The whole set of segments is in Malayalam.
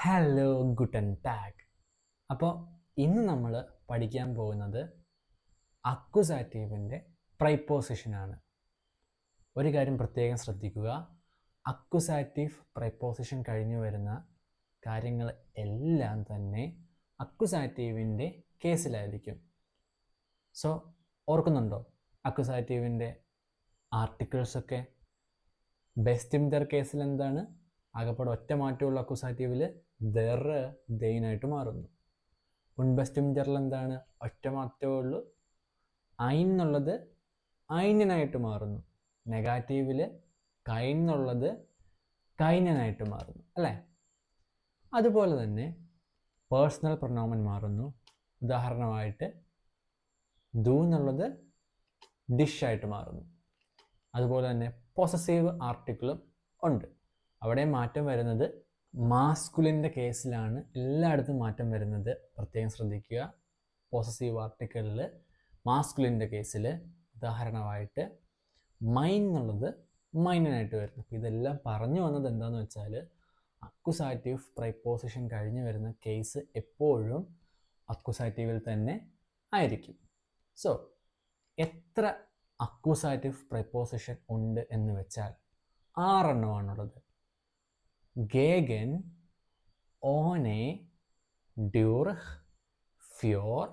Hello Guten tag. അപ്പോൾ ഇന്ന് നമ്മൾ പഠിക്കാൻ പോകുന്നത് അക്വുസാറ്റീവിൻ്റെ പ്രൈപ്പോസിഷനാണ്. ഒരു കാര്യം പ്രത്യേകം ശ്രദ്ധിക്കുക, അക്വുസാറ്റീവ് പ്രൈപ്പോസിഷൻ കഴിഞ്ഞു വരുന്ന കാര്യങ്ങൾ എല്ലാം തന്നെ അക്വുസാറ്റീവിൻ്റെ കേസിലായിരിക്കും. സോ ഓർക്കുന്നുണ്ടോ അക്വുസാറ്റീവിൻ്റെ ആർട്ടിക്കിൾസൊക്കെ? ബെസ്റ്റിംദർ കേസിൽ എന്താണ്? ആകപ്പാട് ഒറ്റ മാറ്റമുള്ള അക്വുസാറ്റീവിൽ ദർ ദെയിനായിട്ട് മാറുന്നു. ഉൺബെസ്റ്റിംദറിൽ എന്താണ്? ഒറ്റ മാറ്റമേ ഉള്ളൂ, ഐൻ എന്നുള്ളത് ഐനിനായിട്ട് മാറുന്നു. നെഗാറ്റീവിൽ കൈൻ എന്നുള്ളത് കൈനനായിട്ട് മാറുന്നു, അല്ലേ? അതുപോലെ തന്നെ പേഴ്സണൽ പ്രൊനൗമൻ മാറുന്നു. ഉദാഹരണമായിട്ട് ദു എന്നുള്ളത് ഡിഷായിട്ട് മാറുന്നു. അതുപോലെ തന്നെ പൊസസീവ് ആർട്ടിക്കിളും ഉണ്ട്. അവിടെ മാറ്റം വരുന്നത് മാസ്കുലിൻ്റെ കേസിലാണ് എല്ലായിടത്തും മാറ്റം വരുന്നത്. പ്രത്യേകം ശ്രദ്ധിക്കുക. പൊസസീവ് ആർട്ടിക്കിളിൽ മാസ്കുലിൻ്റെ കേസിൽ ഉദാഹരണമായിട്ട് മൈൻ എന്നുള്ളത് മൈനനായിട്ട് വരുന്നു. ഇതെല്ലാം പറഞ്ഞു വന്നത് എന്താണെന്ന് വെച്ചാൽ അക്വുസാറ്റീവ് പ്രൈപ്പോസിഷൻ കഴിഞ്ഞ് വരുന്ന കേസ് എപ്പോഴും അക്വുസാറ്റീവിൽ തന്നെ ആയിരിക്കും. സോ എത്ര അക്വുസാറ്റീവ് പ്രൈപ്പോസിഷൻ ഉണ്ട് എന്ന് വെച്ചാൽ 6 എണ്ണമാണുള്ളത്. ഗേഗൻ, ഓനെ, ഡ്യൂർഹ്, ഫ്യോർ,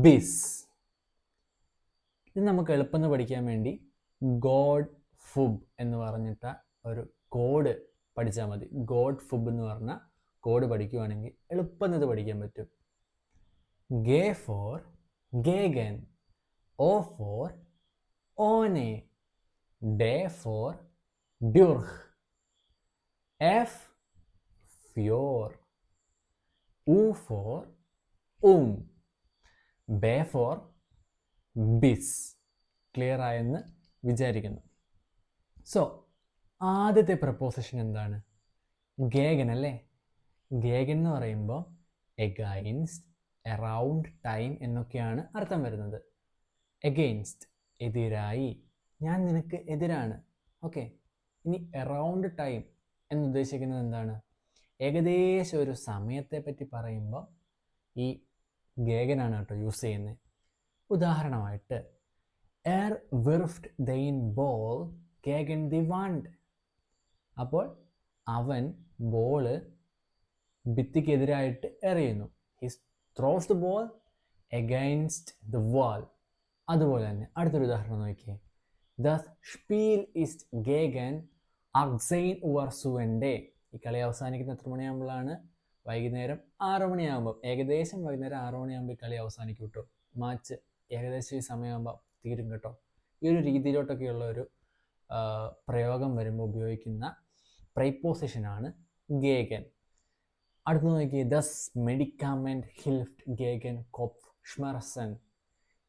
ബിസ്. ഇത് നമുക്ക് എളുപ്പം പഠിക്കാൻ വേണ്ടി ഗോഡ് ഫുബ് എന്ന് പറഞ്ഞിട്ട ഒരു കോഡ് പഠിച്ചാൽ മതി. ഗോഡ് ഫുബ് എന്ന് പറഞ്ഞ കോഡ് പഠിക്കുവാണെങ്കിൽ എളുപ്പം ഇത് പഠിക്കാൻ പറ്റും. ഗേ ഫോർ ഗേഗൻ, ഓ ഫോർ ഓനെ, ഡേ ഫോർ ഡ്യൂർഹ്, എഫ് ഫ്യോർ, ഉ ഫോർ ബേ ഫോർ ബിസ്. ക്ലിയർ ആയെന്ന് വിചാരിക്കുന്നു. സോ ആദ്യത്തെ പ്രപ്പോസിഷൻ എന്താണ്? ഗേഗൻ അല്ലേ? ഗേഗൻ എന്ന് പറയുമ്പോൾ എഗൈൻസ്റ്റ്, എറൗണ്ട്, ടൈം എന്നൊക്കെയാണ് അർത്ഥം വരുന്നത്. എഗെയിൻസ്റ്റ് എതിരായി, ഞാൻ നിനക്ക് എതിരാണ്. ഓക്കെ, ഇനി എറൗണ്ട് ടൈം എന്നുദ്ദേശിക്കുന്നത് എന്താണ്? ഏകദേശം ഒരു സമയത്തെ പറ്റി പറയുമ്പോൾ ഈ ഗേഗനാണ് കേട്ടോ യൂസ് ചെയ്യുന്നത്. ഉദാഹരണമായിട്ട് എർ വിർഫ്റ്റ് ദെയിൻ ബോൾ ഗേഗൻ ദി വാണ്ട്. അപ്പോൾ അവൻ ബോള് ഭിത്തിക്കെതിരായിട്ട് എറിയുന്നു. His throws the ball against the wall. അതുപോലെ തന്നെ അടുത്തൊരു ഉദാഹരണം നോക്കിയേ. Das Spiel ist gegen 18 Uhr zu Ende. ഈ കളി അവസാനിക്കുന്ന എത്ര മണിയാകുമ്പോഴാണ്? വൈകുന്നേരം 6 മണിയാകുമ്പോൾ. ഏകദേശം വൈകുന്നേരം 6 മണിയാകുമ്പോൾ ഈ കളി അവസാനിക്കും കേട്ടോ. മാച്ച് ഏകദേശം ഈ സമയമാകുമ്പോൾ തീരും കേട്ടോ. ഈ ഒരു രീതിയിലോട്ടൊക്കെയുള്ള ഒരു പ്രയോഗം വരുമ്പോൾ ഉപയോഗിക്കുന്ന പ്രൈപ്പോസിഷനാണ് ഗേഗൻ. അടുത്ത് നോക്കി, ദസ് മെഡിക്കാമെൻറ്റ് ഹിൽഫ്റ്റ് ഗേഗൻ കോപ്ഫ് ഷ്മർസൻ.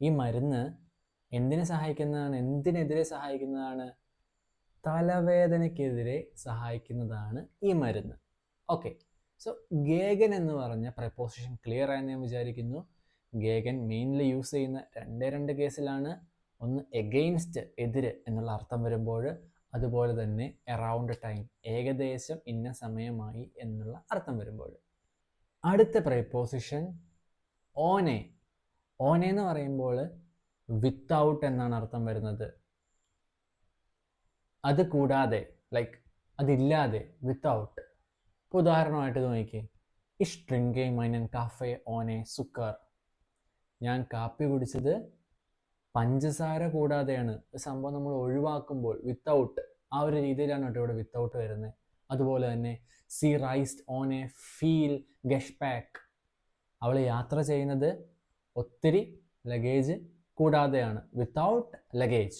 ഈ മരുന്ന് എന്തിനെ സഹായിക്കുന്നതാണ്? എന്തിനെതിരെ സഹായിക്കുന്നതാണ്? തലവേദനയ്ക്കെതിരെ സഹായിക്കുന്നതാണ് ഈ മരുന്ന്. ഓക്കെ, സോ ഗേഗൻ എന്ന് പറഞ്ഞ പ്രപ്പോസിഷൻ ക്ലിയർ ആയെന്ന് ഞാൻ വിചാരിക്കുന്നു. ഗേഗൻ മെയിൻലി യൂസ് ചെയ്യുന്ന രണ്ട് കേസിലാണ്. ഒന്ന് എഗെയിൻസ്റ്റ്, എതിര് എന്നുള്ള അർത്ഥം വരുമ്പോൾ, അതുപോലെ തന്നെ എറൗണ്ട് ടൈം, ഏകദേശം ഇന്ന സമയമായി എന്നുള്ള അർത്ഥം വരുമ്പോൾ. അടുത്ത പ്രപ്പോസിഷൻ ഓനെ. ഓനെ എന്ന് പറയുമ്പോൾ വിത്തൗട്ട് എന്നാണ് അർത്ഥം വരുന്നത്. അത് കൂടാതെ, ലൈക്ക് അതില്ലാതെ, വിത്തൗട്ട്. ഇപ്പോൾ ഉദാഹരണമായിട്ട് നോക്കിയേ, ഇഷ് ട്രിങ്കെ മൈനൻ കാഫെ ഓനെ സുക്കർ. ഞാൻ കാപ്പി കുടിച്ചത് പഞ്ചസാര കൂടാതെയാണ്. സംഭവം നമ്മൾ ഒഴിവാക്കുമ്പോൾ വിത്തൗട്ട്, ആ ഒരു രീതിയിലാണ് കേട്ടോ ഇവിടെ വിത്തൗട്ട് വരുന്നത്. അതുപോലെ തന്നെ സി റൈസ്ഡ് ഓനെ ഫീൽ ഗഷ്പാക്ക്. അവൾ യാത്ര ചെയ്യുന്നത് ഒത്തിരി ലഗേജ് കൂടാതെയാണ്, വിത്തൗട്ട് ലഗേജ്.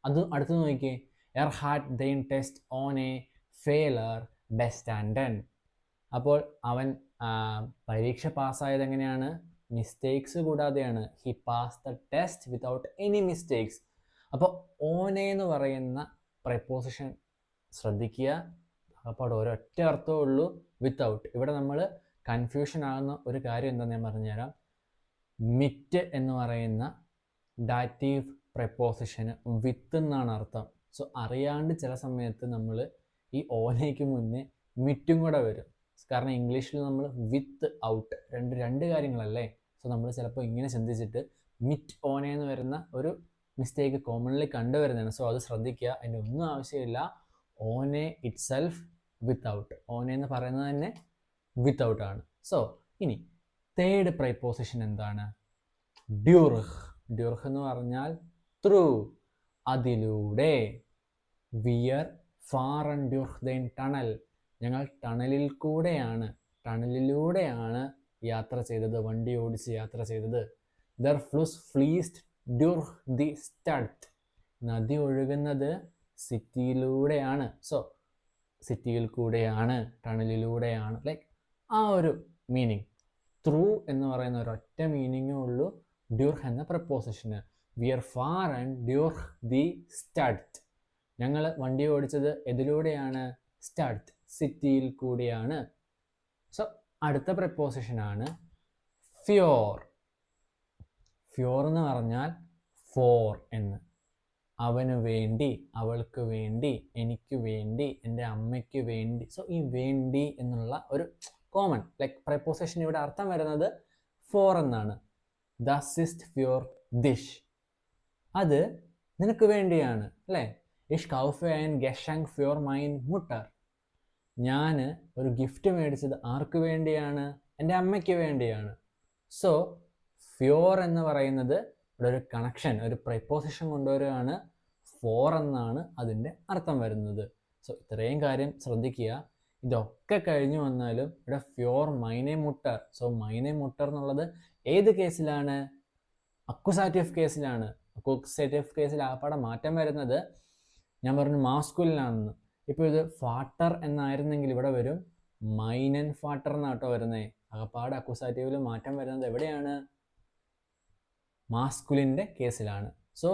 അത് അടുത്ത് നോക്കിയേ, എർ ഹാറ്റ് ദെയിൻ ടെസ്റ്റ് ഓൺ എ ഫെയിലർ ബെസ്റ്റാൻഡൻ. അപ്പോൾ അവൻ പരീക്ഷ പാസ്സായത് എങ്ങനെയാണ്? മിസ്റ്റേക്സ് കൂടാതെയാണ്. He pass the test without any mistakes. അപ്പോൾ ഓനെ എന്ന് പറയുന്ന പ്രപ്പോസിഷൻ ശ്രദ്ധിക്കുക. അപ്പോൾ ഒരൊറ്റ അർത്ഥമേ ഉള്ളൂ, വിത്തൗട്ട്. ഇവിടെ നമ്മൾ കൺഫ്യൂഷൻ ആകുന്ന ഒരു കാര്യം എന്താണെന്ന് ഞാൻ പറഞ്ഞുതരാം. മിറ്റ് എന്ന് പറയുന്ന ഡാറ്റീവ് പ്രപ്പോസിഷന് വിത്ത് എന്നാണ് അർത്ഥം. സോ അറിയാണ്ട് ചില സമയത്ത് നമ്മൾ ഈ ഓനയ്ക്ക് മുന്നേ മിറ്റും കൂടെ വരും. കാരണം ഇംഗ്ലീഷിൽ നമ്മൾ വിത്ത് ഔട്ട് രണ്ട് കാര്യങ്ങളല്ലേ. സോ നമ്മൾ ചിലപ്പോൾ ഇങ്ങനെ ചിന്തിച്ചിട്ട് മിറ്റ് ഓനെ എന്ന് വരുന്ന ഒരു മിസ്റ്റേക്ക് കോമൺലി കണ്ടുവരുന്നതാണ്. സോ അത് ശ്രദ്ധിക്കുക. അതിൻ്റെ ഒന്നും ആവശ്യമില്ല. ഓനെ ഇറ്റ് സെൽഫ് വിത്തൗട്ട്. ഓനെ എന്ന് പറയുന്നത് തന്നെ വിത്തൗട്ട് ആണ്. സോ ഇനി തേർഡ് പ്രൈപ്പോസിഷൻ എന്താണ്? ഡ്യൂർഹ്. ഡ്യൂർഹ് എന്ന് പറഞ്ഞാൽ ത്രൂ, അതിലൂടെ. വിയർ ഫാർ ആൻഡ് ഡ്യൂർഹ് ദെൻ ടണൽ. ഞങ്ങൾ ടണലിലൂടെയാണ് യാത്ര ചെയ്തത്, വണ്ടി ഓടിച്ച് യാത്ര ചെയ്തത്. ദർ ഫ്ലൂസ് ഫ്ലീസ്ഡ് ഡ്യൂർഹ് ദി സ്റ്റഡ്. നദി ഒഴുകുന്നത് സിറ്റിയിലൂടെയാണ്. സോ സിറ്റിയിൽ കൂടെയാണ്, ടണലിലൂടെയാണ്, ലൈക്ക് ആ ഒരു മീനിങ്. ത്രൂ എന്ന് പറയുന്ന ഒരൊറ്റ മീനിങ്ങേ ഉള്ളൂ ഡ്യൂർഹ് എന്ന പ്രപ്പോസിഷന്. വിയർ ഫാർ ആൻഡ് ഡ്യൂർഹ് ദി സ്റ്റഡ്. ഞങ്ങൾ വണ്ടി ഓടിച്ചത് എതിലൂടെയാണ്? സ്റ്റഡ്, സിറ്റിയിൽ കൂടിയാണ്. സോ അടുത്ത പ്രപ്പോസിഷനാണ് ഫ്യോർ. ഫ്യോർ എന്ന് പറഞ്ഞാൽ ഫോർ എന്ന്. അവന് വേണ്ടി, അവൾക്ക് വേണ്ടി, എനിക്ക് വേണ്ടി, എൻ്റെ അമ്മയ്ക്ക് വേണ്ടി. സോ ഈ വേണ്ടി എന്നുള്ള ഒരു കോമൺ ലൈക്ക് പ്രപ്പോസിഷൻ ഇവിടെ അർത്ഥം വരുന്നത് ഫോർ എന്നാണ്. ദസ് ഇസ്റ്റ് ഫ്യോർ ദിഷ്. അത് നിനക്ക് വേണ്ടിയാണ് അല്ലേ. ഇഷ് കൗഫെ ആൻ ഗഷങ് ഫ്യോർ മൈൻ മുട്ടർ. ഞാൻ ഒരു ഗിഫ്റ്റ് മേടിച്ചത് ആർക്ക് വേണ്ടിയാണ്? എൻ്റെ അമ്മയ്ക്ക് വേണ്ടിയാണ്. സോ ഫ്യോർ എന്ന് പറയുന്നത് ഇവിടെ ഒരു കണക്ഷൻ, ഒരു പ്രപ്പോസിഷൻ കൊണ്ടുവരികയാണ്. ഫോർ എന്നാണ് അതിൻ്റെ അർത്ഥം വരുന്നത്. സോ ഇത്രയും കാര്യം ശ്രദ്ധിക്കുക. ഇതൊക്കെ കഴിഞ്ഞു വന്നാലും ഇവിടെ ഫ്യോർ മൈനെ മുട്ടർ. സോ മൈനെ മുട്ടർ എന്നുള്ളത് ഏത് കേസിലാണ്? അക്വസാറ്റീവ് കേസിലാണ്. അക്വസാറ്റീവ് കേസിൽ ആപ്പാടെ മാറ്റം വരുന്നത് ഞാൻ പറഞ്ഞു മാസ്കുലിനാണെന്ന്. ഇപ്പോൾ ഇത് ഫാട്ടർ എന്നായിരുന്നെങ്കിൽ ഇവിടെ വരും മൈനൻ ഫാട്ടർ എന്നാട്ടോ വരുന്നേ. ആപ്പാടെ അക്വസാറ്റീവിൽ മാറ്റം വരുന്നത് എവിടെയാണ്? മാസ്കുലിൻ്റെ കേസിലാണ്. സോ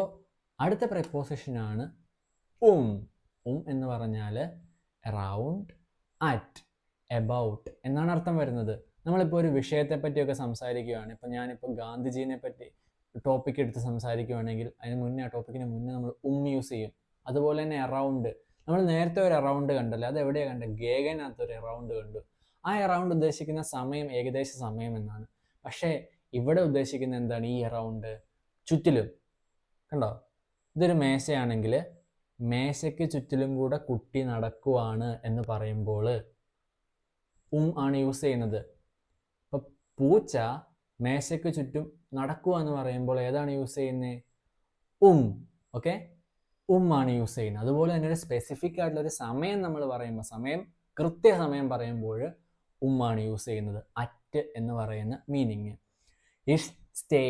അടുത്ത പ്രപ്പോസിഷനാണ് എന്ന് പറഞ്ഞാൽ അറൗണ്ട്, അറ്റ്, എബൌട്ട് എന്നാണ് അർത്ഥം വരുന്നത്. നമ്മളിപ്പോൾ ഒരു വിഷയത്തെ പറ്റിയൊക്കെ സംസാരിക്കുകയാണ്. ഇപ്പം ഞാനിപ്പോൾ ഗാന്ധിജീനെ പറ്റി ടോപ്പിക് എടുത്ത് സംസാരിക്കുകയാണെങ്കിൽ അതിന് മുന്നേ, ആ ടോപ്പിക്കിന് മുന്നേ നമ്മൾ യൂസ് ചെയ്യും. അതുപോലെ തന്നെ അറൗണ്ട്. നമ്മൾ നേരത്തെ ഒരു അറൗണ്ട് കണ്ടല്ലോ, അത് എവിടെയാണ് കണ്ടത്? ഗേഗനകത്ത് ഒരു അറൗണ്ട് കണ്ടു. ആ അറൗണ്ട് ഉദ്ദേശിക്കുന്ന സമയം ഏകദേശ സമയം എന്നാണ്. പക്ഷേ ഇവിടെ ഉദ്ദേശിക്കുന്നത് എന്താണ്? ഈ അറൗണ്ട് ചുറ്റിലും. കണ്ടോ? ഇതൊരു മേശയാണെങ്കിൽ മേശയ്ക്ക് ചുറ്റിലും കൂടെ കുട്ടി നടക്കുവാണ് എന്ന് പറയുമ്പോൾ ആണ് യൂസ് ചെയ്യുന്നത്. ഇപ്പം പൂച്ച മേശയ്ക്ക് ചുറ്റും നടക്കുക എന്ന് പറയുമ്പോൾ ഏതാണ് യൂസ് ചെയ്യുന്നത്? ഓക്കെ, ആണ് യൂസ് ചെയ്യുന്നത്. അതുപോലെ തന്നെ ഒരു സ്പെസിഫിക് ആയിട്ടുള്ള ഒരു സമയം നമ്മൾ പറയുമ്പോൾ, കൃത്യസമയം പറയുമ്പോൾ ആണ് യൂസ് ചെയ്യുന്നത്. അറ്റ് എന്ന് പറയുന്ന മീനിങ്. ഇഷ് സ്റ്റേ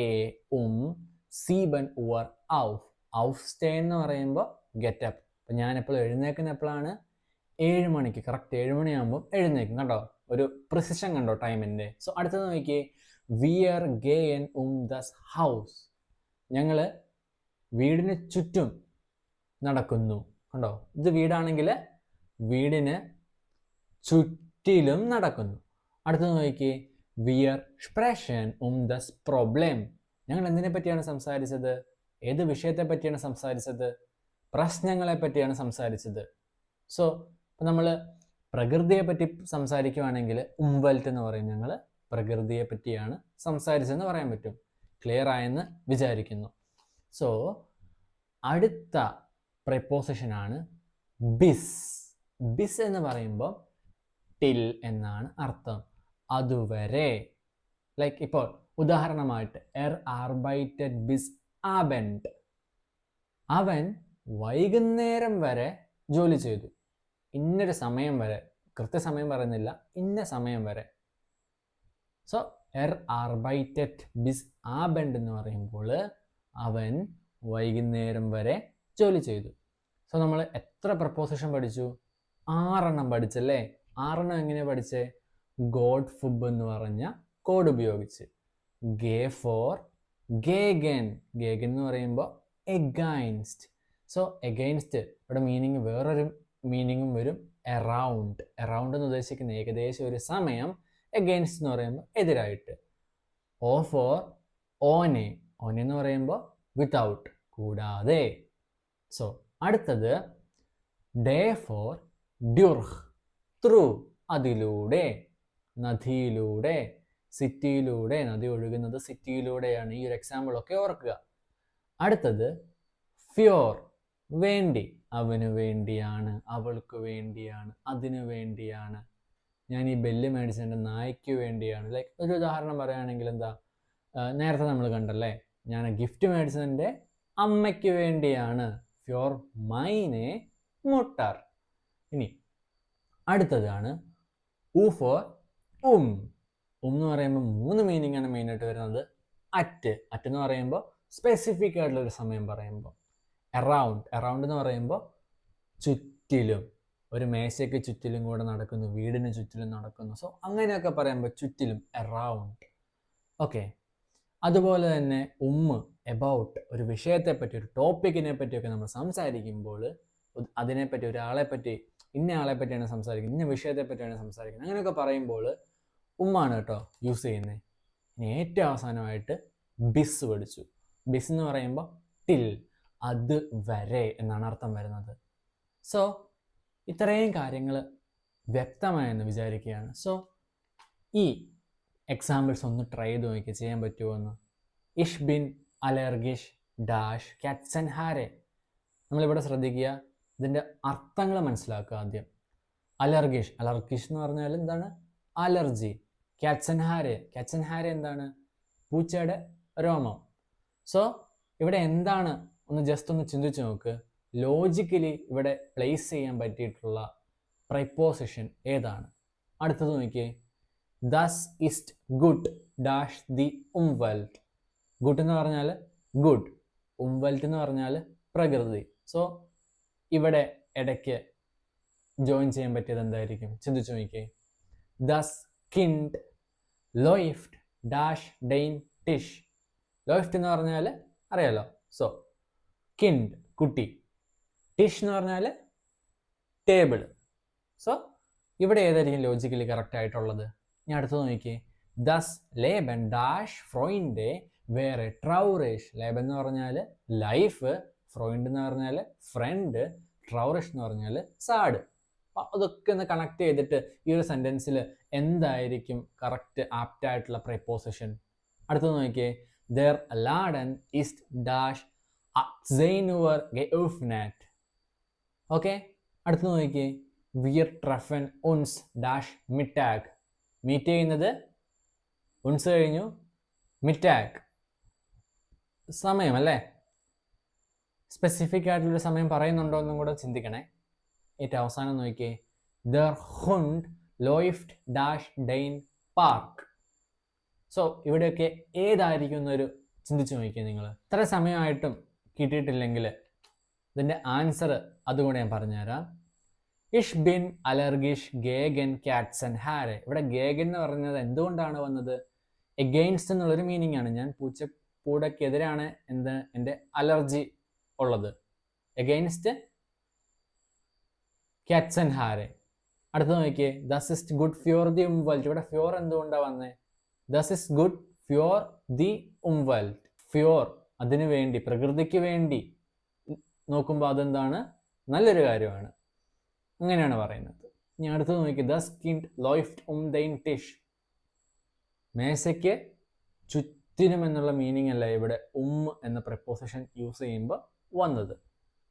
സീബൻ ഉവർ ഔഫ് സ്റ്റേ എന്ന് പറയുമ്പോൾ ഗെറ്റ് അപ്പ്. അപ്പം ഞാനെപ്പോഴും എഴുന്നേക്കുന്ന എപ്പോഴാണ്? 7 മണിക്ക്, കറക്റ്റ് 7 മണിയാകുമ്പോൾ എഴുന്നേക്കും. കണ്ടോ? ഒരു പ്രിസിഷൻ കണ്ടോ ടൈമിൻ്റെ. സോ അടുത്തത് നോക്കിയേ, വിയർ ഗെയിൻ ദസ് ഹൗസ്. ഞങ്ങൾ വീടിന് ചുറ്റും നടക്കുന്നു. കണ്ടോ? ഇത് വീടാണെങ്കിൽ വീടിന് ചുറ്റിലും നടക്കുന്നു. അടുത്തത് നോക്കിയേ, വിയർ സ്പ്രഷൻ ദസ് പ്രോബ്ലം. ഞങ്ങൾ എന്തിനെ പറ്റിയാണ് സംസാരിച്ചത്? ഏത് വിഷയത്തെ പറ്റിയാണ് സംസാരിച്ചത്? പ്രശ്നങ്ങളെ പറ്റിയാണ് സംസാരിച്ചത്. സോ ഇപ്പം നമ്മൾ പ്രകൃതിയെ പറ്റി സംസാരിക്കുകയാണെങ്കിൽ ഉംവൽറ്റ് എന്ന് പറയും. ഞങ്ങൾ പ്രകൃതിയെ പറ്റിയാണ് സംസാരിച്ചതെന്ന് പറയാൻ പറ്റും. ക്ലിയർ ആയെന്ന് വിചാരിക്കുന്നു. സോ അടുത്ത പ്രപ്പോസിഷനാണ് ബിസ്. ബിസ് എന്ന് പറയുമ്പോൾ ടിൽ എന്നാണ് അർത്ഥം. അതുവരെ. ലൈക്ക് ഇപ്പോൾ ഉദാഹരണമായിട്ട് arbeitet bis abend. അവൻ വൈകുന്നേരം വരെ ജോലി ചെയ്തു. ഇന്നൊരു സമയം വരെ, കൃത്യസമയം പറയുന്നില്ല, ഇന്ന സമയം വരെ. സോ arbeitet bis abend എന്ന് പറയുമ്പോൾ അവൻ വൈകുന്നേരം വരെ ജോലി ചെയ്തു. സോ നമ്മൾ എത്ര പ്രപ്പോസിഷൻ പഠിച്ചു? 6 പഠിച്ചല്ലേ? 6 എങ്ങനെയാണ് പഠിച്ചേ? ഗോഡ് ഫുബ് എന്ന് പറഞ്ഞ കോഡ് ഉപയോഗിച്ച്. ഗേ ഫോർ ഗേഗൻ. ഗേഗൻ എന്ന് പറയുമ്പോൾ എഗൈൻസ്റ്റ്. സോ എഗൈൻസ്റ്റ് ഇവിടെ മീനിങ് വേറൊരു മീനിങ്ങും വരും, എറൗണ്ട്. എറൗണ്ട് എന്ന് ഉദ്ദേശിക്കുന്ന ഏകദേശം ഒരു സമയം. എഗൈൻസ്റ്റ് എന്ന് പറയുമ്പോൾ എതിരായിട്ട്. ഓ ഫോർ ഓനെ. ഓനെ എന്ന് പറയുമ്പോൾ വിത്തൗട്ട്, കൂടാതെ. സോ അടുത്തത് ഡേ ഫോർ ഡ്യൂർഹ്. ത്രൂ അതിലൂടെ, നദിയിലൂടെ, സിറ്റിയിലൂടെ, നദി ഒഴുകുന്നത് സിറ്റിയിലൂടെയാണ്. ഈ ഒരു എക്സാമ്പിളൊക്കെ ഓർക്കുക. അടുത്തത് ഫ്യോർ, വേണ്ടി, അവന് വേണ്ടിയാണ്, അവൾക്ക് വേണ്ടിയാണ്, അതിനു വേണ്ടിയാണ്. ഞാൻ ഈ ബെല്ല് മേടിച്ചത് എൻ്റെ നായ്ക്ക് വേണ്ടിയാണ്. ലൈക്ക് ഒരു ഉദാഹരണം പറയുകയാണെങ്കിൽ എന്താ, നേരത്തെ നമ്മൾ കണ്ടല്ലേ, ഞാൻ ഗിഫ്റ്റ് മേടിച്ചത് എൻ്റെ അമ്മയ്ക്ക് വേണ്ടിയാണ്. ഫ്യോർ മൈനെ മുട്ടാർ. ഇനി അടുത്തതാണ് ഫോർ എന്ന് പറയുമ്പോൾ 3 മീനിങ് ആണ് മെയിനായിട്ട് വരുന്നത്. അറ്റ് എന്ന് പറയുമ്പോൾ സ്പെസിഫിക് ആയിട്ടുള്ള ഒരു സമയം പറയുമ്പോൾ. എറൗണ്ട് എന്ന് പറയുമ്പോൾ ചുറ്റിലും, ഒരു മേശയ്ക്ക് ചുറ്റിലും കൂടെ നടക്കുന്നു, വീടിന് ചുറ്റിലും നടക്കുന്നു. സോ അങ്ങനെയൊക്കെ പറയുമ്പോൾ ചുറ്റിലും, എറൗണ്ട്. ഓക്കെ. അതുപോലെ തന്നെ എബൌട്ട്, ഒരു വിഷയത്തെ പറ്റി, ഒരു ടോപ്പിക്കിനെ പറ്റിയൊക്കെ നമ്മൾ സംസാരിക്കുമ്പോൾ അതിനെപ്പറ്റി, ഒരാളെ പറ്റി, ഇന്ന ആളെ പറ്റിയാണ് സംസാരിക്കുന്നത്, ഇന്ന വിഷയത്തെ പറ്റിയാണ് സംസാരിക്കുന്നത്, അങ്ങനെയൊക്കെ പറയുമ്പോൾ ആണ് കേട്ടോ യൂസ് ചെയ്യുന്നത്. ഇനി ഏറ്റവും അവസാനമായിട്ട് ബിസ് പഠിച്ചു. ബിസ് എന്ന് പറയുമ്പോൾ ടിൽ, അത് വരെ എന്നാണ് അർത്ഥം വരുന്നത്. സോ ഇത്രയും കാര്യങ്ങൾ വ്യക്തമായെന്ന് വിചാരിക്കുകയാണ്. സോ ഈ എക്സാമ്പിൾസ് ഒന്ന് ട്രൈ ചെയ്ത് നോക്കി, ചെയ്യാൻ പറ്റുമോ എന്ന്. ഇഷ് ബിൻ അലർഗിഷ് ഡാഷ് കാറ്റ്സൻ ഹാരെ. നമ്മളിവിടെ ശ്രദ്ധിക്കുക, ഇതിൻ്റെ അർത്ഥങ്ങൾ മനസ്സിലാക്കുക ആദ്യം. അലർഗിഷ് എന്ന് പറഞ്ഞാൽ എന്താണ്? അലർജി. കാറ്റ്സൻ ഹാരെ എന്താണ്? പൂച്ചയുടെ രോമം. സോ ഇവിടെ എന്താണ് ഒന്ന് ജസ്റ്റ് ഒന്ന് ചിന്തിച്ച് നോക്ക്. ലോജിക്കലി ഇവിടെ പ്ലേസ് ചെയ്യാൻ പറ്റിയിട്ടുള്ള പ്രൈപ്പോസിഷൻ ഏതാണ്? അടുത്തത് നോക്കിയേ. ദസ് ഇസ്റ്റ് ഗുഡ് ഡാഷ് ദി ഉംവെൽറ്റ്. ഗുഡ് എന്ന് പറഞ്ഞാൽ ഗുഡ്, ഉംവെൽറ്റ് എന്ന് പറഞ്ഞാൽ പ്രകൃതി. സോ ഇവിടെ ഇടയ്ക്ക് ജോയിൻ ചെയ്യാൻ പറ്റിയത് എന്തായിരിക്കും? ചിന്തിച്ചു നോക്കിയേ. ദസ് കിൻഡ് ലോയിഫ്റ്റ് ഡാഷ് ഡെയിൻ ടിഷ്. ലോയിഫ്റ്റ് എന്ന് പറഞ്ഞാൽ അറിയാലോ. സോ കിൻഡ് കുട്ടി, ടിഷ് എന്ന് പറഞ്ഞാൽ ടേബിൾ. സോ ഇവിടെ ഏതായിരിക്കും ലോജിക്കലി കറക്റ്റ് ആയിട്ടുള്ളത്? ഞാൻ അടുത്തത് നോക്കിയേ. ദസ് ലേബൻ ഡാഷ് ഫ്രോയിൻ്റെ വേറെ ട്രൗറേഷ്. ലേബൻ എന്ന് പറഞ്ഞാൽ ലൈഫ്, ഫ്രോയിൻഡ് എന്ന് പറഞ്ഞാൽ ഫ്രണ്ട്, ട്രൗറേഷ് എന്ന് പറഞ്ഞാൽ സാഡ്. അപ്പോൾ അതൊക്കെ ഒന്ന് കണക്ട് ചെയ്തിട്ട് ഈ ഒരു സെൻറ്റൻസിൽ എന്തായിരിക്കും കറക്റ്റ് ആപ്റ്റ് ആയിട്ടുള്ള പ്രിപ്പോസിഷൻ? അടുത്തത് നോക്കിയേ. ദർ ലാഡൻ ഇസ്റ്റ് ഡാഷ് അക്സൈനുവർ ഗെഉഫ്നാറ്റ്. ഓക്കെ. അടുത്തത് നോക്കിയേ. വിയർ ട്രഫൻ ഉൻസ് ഡാഷ് മിറ്റാഗ്. മീറ്റ് ചെയ്യുന്നത് ഉൻസ് കഴിഞ്ഞു, മിറ്റാഗ് സമയം അല്ലേ? സ്പെസിഫിക് ആയിട്ടുള്ളൊരു സമയം പറയുന്നുണ്ടോ എന്നും കൂടെ ചിന്തിക്കണേ. ഏറ്റവും അവസാനം നോക്കിയേ. ദർ ഹുണ്ട് ലോയിഫ്റ്റ് ഡാഷ് ഡെയിൻ പാർക്ക്. സോ ഇവിടെയൊക്കെ ഏതായിരിക്കും എന്നൊരു ചിന്തിച്ച് നോക്കിയേ നിങ്ങൾ. ഇത്ര സമയമായിട്ടും കിട്ടിയിട്ടില്ലെങ്കിൽ ഇതിൻ്റെ ആൻസർ അതുകൂടെ ഞാൻ പറഞ്ഞുതരാം. ഇഷ് ബിൻ അലർഗിഷ് ഗേഗൻ കാറ്റ്സൻ ഹാരെ. ഇവിടെ ഗേഗൻ എന്ന് പറഞ്ഞത് എന്തുകൊണ്ടാണ് വന്നത്? എഗെയിൻസ്റ്റ് എന്നുള്ളൊരു മീനിങ് ആണ്. ഞാൻ പൂടക്കെതിരാണ് എൻ്റെ അലർജി ഉള്ളത്. എഗെയിൻസ്റ്റ് കാറ്റ്സൻ ഹാരെ. അടുത്ത് നോക്കിയേ. ദസ് ഇസ് ഗുഡ് ഫ്യോർ ദി ഉംവെൽറ്റ്. ഇവിടെ ഫ്യോർ എന്തുകൊണ്ടാണ് വന്നത്? ദസ് ഇസ് ഗുഡ് ഫ്യോർ ദി ഉംവെൽറ്റ്. ഫ്യോർ അതിനു വേണ്ടി, പ്രകൃതിക്ക് വേണ്ടി നോക്കുമ്പോൾ അതെന്താണ്? നല്ലൊരു കാര്യമാണ്. അങ്ങനെയാണ് പറയുന്നത്. ഇനി അടുത്ത് നോക്കി. ദസ് കിൻഡ് ലോയിഫ്റ്റ് ദെയിൻ ടിഷ്. മേശയ്ക്ക് ചുറ്റിനും എന്നുള്ള മീനിങ് അല്ല ഇവിടെ എന്ന പ്രപ്പോസിഷൻ യൂസ് ചെയ്യുമ്പോൾ വന്നത്.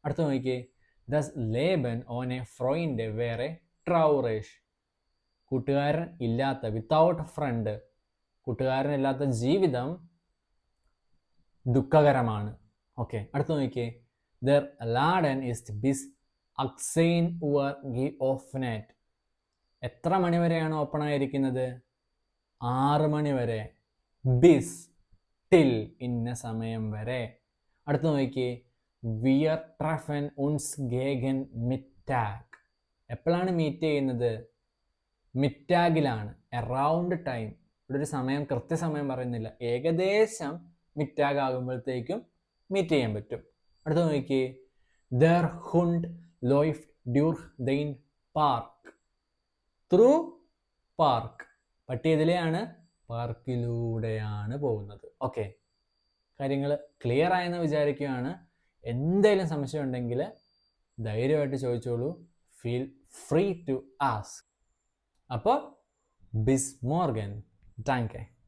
അടുത്ത് നോക്കിയേ. ദസ് ലേബൻ ഓൻ എ ഫ്രോയിൻ്റെ വേറെ ട്രൗറേഷ്. കൂട്ടുകാരൻ ഇല്ലാത്ത, വിത്തൗട്ട് ഫ്രണ്ട്, കൂട്ടുകാരനില്ലാത്ത ജീവിതം ദുഃഖകരമാണ്. ഓക്കെ. അടുത്ത് നോക്കിയേ. ദർ ലാഡൻ ഇസ് ബിസ് അക്സൈൻ ഉവർ ഗി ഓഫ് നെറ്റ്. എത്ര മണി വരെയാണ് ഓപ്പൺ ആയിരിക്കുന്നത്? 6 മണി വരെ. ബിസ് ടിൽ, ഇന്ന സമയം വരെ. അടുത്ത് നോക്കിയേ. വിയർ ട്രഫൻ ഉൻസ് ഗേഗൻ മിറ്റാഗ്. എപ്പോഴാണ് മീറ്റ് ചെയ്യുന്നത്? മിറ്റാഗിലാണ്. Around time. ഇവിടെ ഒരു സമയം, കൃത്യസമയം പറയുന്നില്ല, ഏകദേശം മിറ്റാഗ് ആകുമ്പോഴത്തേക്കും മീറ്റ് ചെയ്യാൻ പറ്റും. അടുത്ത് നോക്കിയേ. ദർ ഹുണ്ട് ലോയിഫ്റ്റ് ഡ്യൂർ ദെയിൻ പാർക്ക്. Through park. പട്ടി ഇതിലെയാണ്, പാർക്കിലൂടെയാണ് പോകുന്നത്. ഓക്കെ. കാര്യങ്ങൾ ക്ലിയർ ആയെന്ന് വിചാരിക്കുകയാണ്. എന്തെങ്കിലും സംശയം ഉണ്ടെങ്കിൽ ധൈര്യമായിട്ട് ചോദിച്ചോളൂ. Feel free to ask. അപ്പോൾ ബിസ് മോർഗൻ. Thank you.